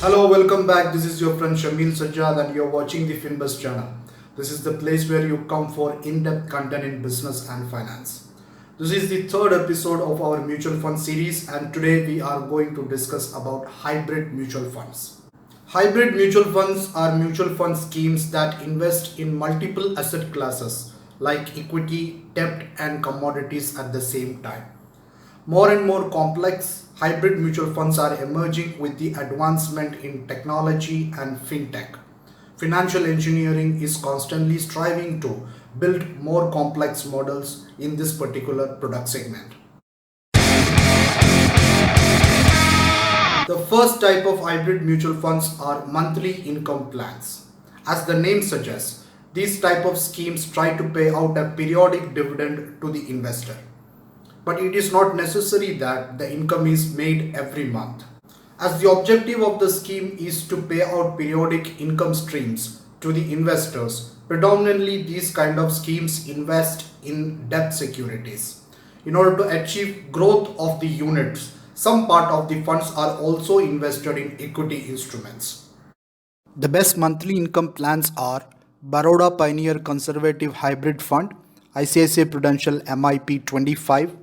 Hello, welcome back. This is your friend Shamil Sajjad and you're watching the Finbus channel. This is the place where you come for in-depth content in business and finance. This is the third episode of our mutual fund series and today we are going to discuss about hybrid mutual funds. Hybrid mutual funds are mutual fund schemes that invest in multiple asset classes like equity, debt and commodities at the same time. More and more complex hybrid mutual funds are emerging with the advancement in technology and fintech. Financial engineering is constantly striving to build more complex models in this particular product segment. The first type of hybrid mutual funds are monthly income plans. As the name suggests, these type of schemes try to pay out a periodic dividend to the investor. But it is not necessary that the income is made every month. As the objective of the scheme is to pay out periodic income streams to the investors, predominantly these kind of schemes invest in debt securities. In order to achieve growth of the units, some part of the funds are also invested in equity instruments. The best monthly income plans are Baroda Pioneer Conservative Hybrid Fund, ICICI Prudential MIP 25,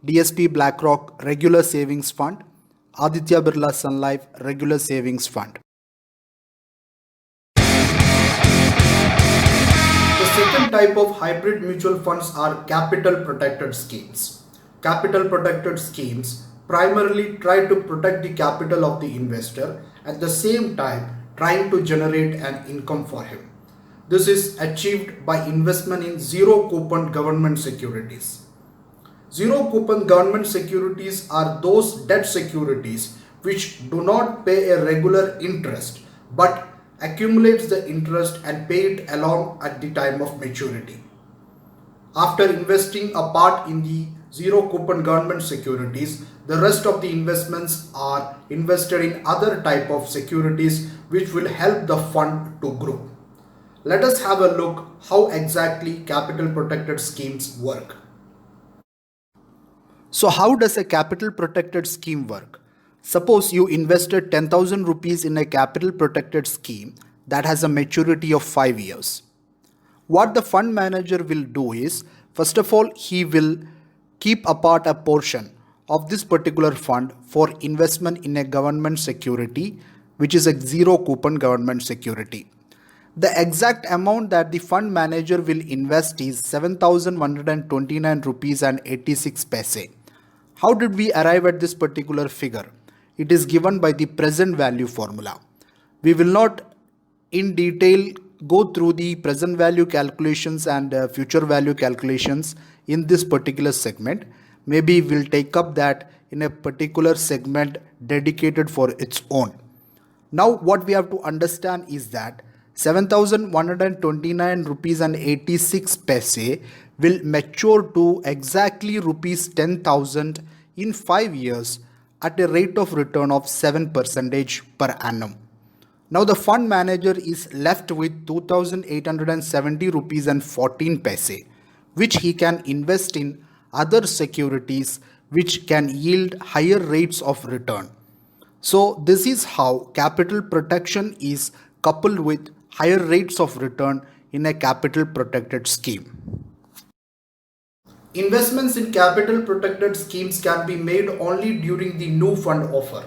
DSP BlackRock Regular Savings Fund, Aditya Birla Sun Life Regular Savings Fund. The second type of hybrid mutual funds are capital protected schemes. Capital protected schemes primarily try to protect the capital of the investor at the same time trying to generate an income for him. This is achieved by investment in zero coupon government securities. Zero coupon government securities are those debt securities which do not pay a regular interest but accumulates the interest and pay it along at the time of maturity. After investing a part in the zero coupon government securities, the rest of the investments are invested in other type of securities which will help the fund to grow. Let us have a look how exactly capital protected schemes work. So how does a capital protected scheme work? Suppose you invested 10,000 rupees in a capital protected scheme that has a maturity of 5 years. What the fund manager will do is, first of all, he will keep apart a portion of this particular fund for investment in a government security, which is a zero coupon government security. The exact amount that the fund manager will invest is 7,129 rupees and 86 paise. How did we arrive at this particular figure? It is given by the present value formula. We will not in detail go through the present value calculations and future value calculations in this particular segment. Maybe we'll take up that in a particular segment dedicated for its own. Now what we have to understand is that 7,129 rupees and 86 paise will mature to exactly rupees 10,000 in 5 years at a rate of return of 7% per annum. Now the fund manager is left with 2,870 rupees and 14 paise, which he can invest in other securities which can yield higher rates of return. So this is how capital protection is coupled with higher rates of return in a capital protected scheme. Investments in capital protected schemes can be made only during the new fund offer.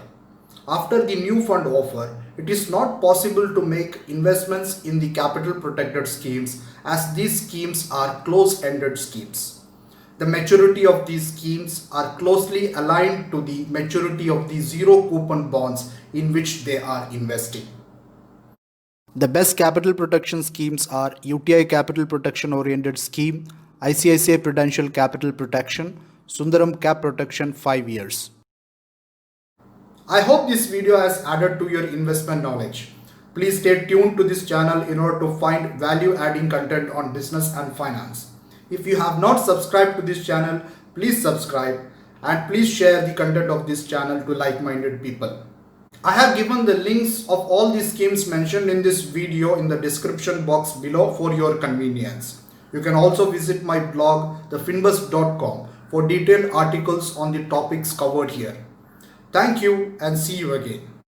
After the new fund offer, it is not possible to make investments in the capital protected schemes as these schemes are closed-ended schemes. The maturity of these schemes are closely aligned to the maturity of the zero coupon bonds in which they are investing. The best capital protection schemes are UTI Capital Protection Oriented Scheme, ICICI Prudential Capital Protection, Sundaram Cap Protection 5 years. I hope this video has added to your investment knowledge. Please stay tuned to this channel in order to find value adding content on business and finance. If you have not subscribed to this channel, please subscribe and please share the content of this channel to like-minded people. I have given the links of all the schemes mentioned in this video in the description box below for your convenience. You can also visit my blog thefinbus.com for detailed articles on the topics covered here. Thank you and see you again.